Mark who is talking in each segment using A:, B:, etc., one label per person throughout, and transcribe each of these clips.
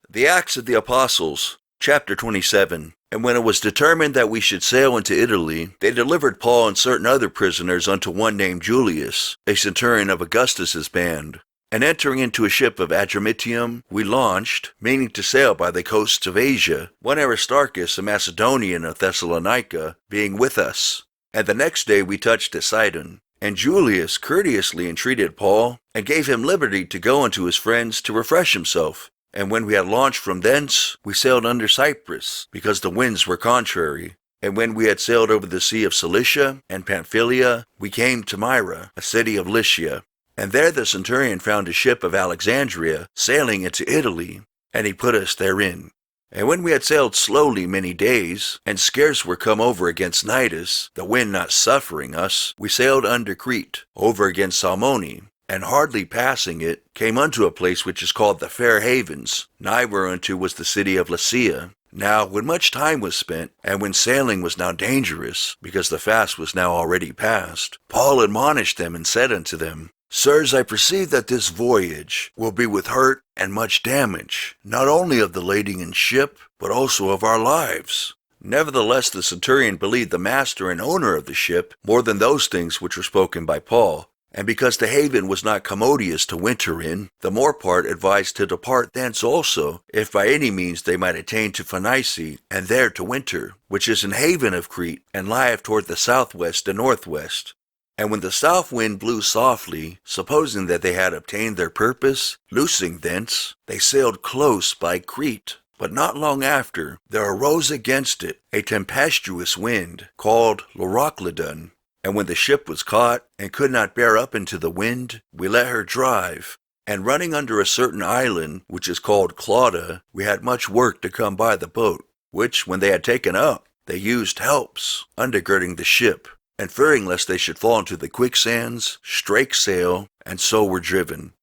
A: The Acts of the Apostles, chapter 27. And when it was determined that we should sail into Italy, they delivered Paul and certain other prisoners unto one named Julius, a centurion of Augustus's band. And entering into a ship of Adramyttium, we launched, meaning to sail by the coasts of Asia, one Aristarchus, a Macedonian of Thessalonica, being with us. And the next day we touched at Sidon. And Julius courteously entreated Paul, and gave him liberty to go unto his friends to refresh himself. And when we had launched from thence, we sailed under Cyprus, because the winds were contrary. And when we had sailed over the sea of Cilicia and Pamphylia, we came to Myra, a city of Lycia. And there the centurion found a ship of Alexandria, sailing into Italy, and he put us therein. And when we had sailed slowly many days, and scarce were come over against Cnidus, the wind not suffering us, we sailed under Crete, over against Salmone, and hardly passing it, came unto a place which is called the Fair Havens, nigh whereunto was the city of Lycia. Now when much time was spent, and when sailing was now dangerous, because the fast was now already past, Paul admonished them and said unto them, Sirs, I perceive that this voyage will be with hurt and much damage, not only of the lading and ship, but also of our lives. Nevertheless the centurion believed the master and owner of the ship more than those things which were spoken by Paul. And because the haven was not commodious to winter in, the more part advised to depart thence also, if by any means they might attain to Phenice, and there to winter, which is an haven of Crete, and lieth toward the southwest and northwest. And when the south wind blew softly, supposing that they had obtained their purpose, loosing thence, they sailed close by Crete. But not long after, there arose against it a tempestuous wind, called Loroclidon. And when the ship was caught, and could not bear up into the wind, we let her drive. And running under a certain island, which is called Clauda, we had much work to come by the boat, which, when they had taken up, they used helps, undergirding the ship. And fearing lest they should fall into the quicksands, strake sail, and so were driven.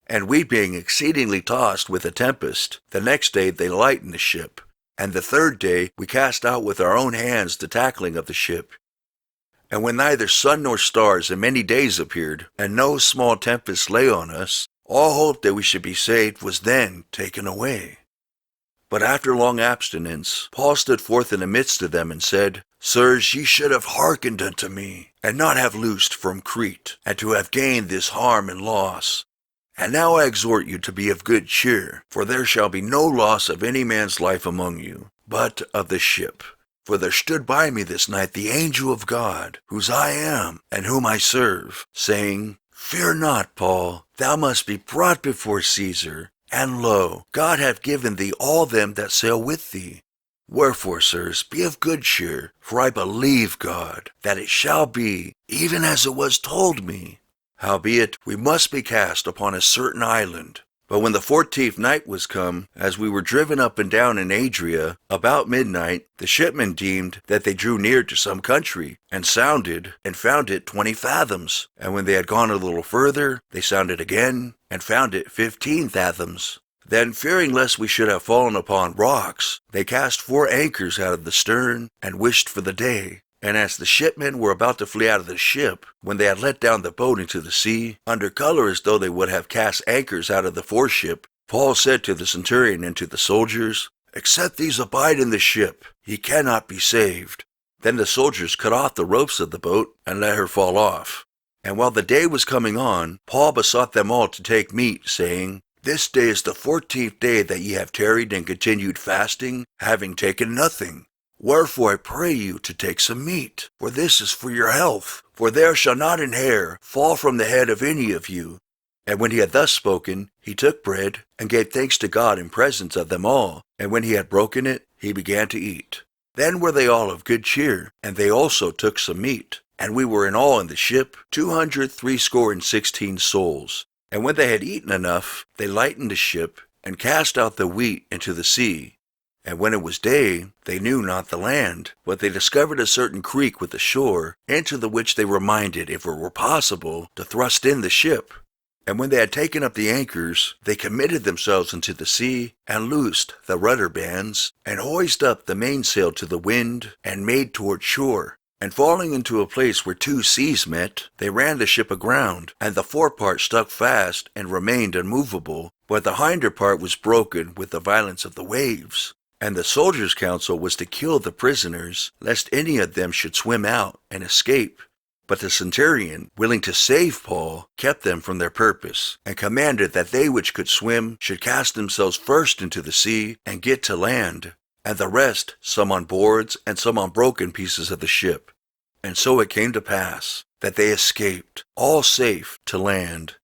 A: And we being exceedingly tossed with a tempest, the next day they lightened the ship. And the third day we cast out with our own hands the tackling of the ship. And when neither sun nor stars in many days appeared, and no small tempest lay on us, all hope that we should be saved was then taken away. But after long abstinence, Paul stood forth in the midst of them and said, Sirs, ye should have hearkened unto me, and not have loosed from Crete, and to have gained this harm and loss. And now I exhort you to be of good cheer, for there shall be no loss of any man's life among you, but of the ship. For there stood by me this night the angel of God, whose I am, and whom I serve, saying, Fear not, Paul, thou must be brought before Caesar. And lo, God hath given thee all them that sail with thee. Wherefore, sirs, be of good cheer, for I believe God, that it shall be, even as it was told me. Howbeit, we must be cast upon a certain island. But when the 14th night was come, as we were driven up and down in Adria, about midnight, the shipmen deemed that they drew near to some country, and sounded, and found it 20 fathoms. And when they had gone a little further, they sounded again, and found it 15 fathoms. Then, fearing lest we should have fallen upon rocks, they cast 4 anchors out of the stern, and wished for the day. And as the shipmen were about to flee out of the ship, when they had let down the boat into the sea, under color as though they would have cast anchors out of the foreship, Paul said to the centurion and to the soldiers, Except these abide in the ship, ye cannot be saved. Then the soldiers cut off the ropes of the boat, and let her fall off. And while the day was coming on, Paul besought them all to take meat, saying, This day is the 14th day that ye have tarried and continued fasting, having taken nothing. Wherefore I pray you to take some meat, for this is for your health. For there shall not an hair fall from the head of any of you. And when he had thus spoken, he took bread, and gave thanks to God in presence of them all. And when he had broken it, he began to eat. Then were they all of good cheer, and they also took some meat. And we were in all in the ship 260 souls. And when they had eaten enough, they lightened the ship, and cast out the wheat into the sea. And when it was day, they knew not the land, but they discovered a certain creek with a shore, into the which they were minded, if it were possible, to thrust in the ship. And when they had taken up the anchors, they committed themselves into the sea, and loosed the rudder bands, and hoised up the mainsail to the wind, and made toward shore. And falling into a place where two seas met, they ran the ship aground, and the forepart stuck fast and remained unmovable, but the hinder part was broken with the violence of the waves. And the soldiers' counsel was to kill the prisoners, lest any of them should swim out and escape. But the centurion, willing to save Paul, kept them from their purpose, and commanded that they which could swim should cast themselves first into the sea and get to land, and the rest, some on boards and some on broken pieces of the ship. And so it came to pass that they escaped, all safe, to land.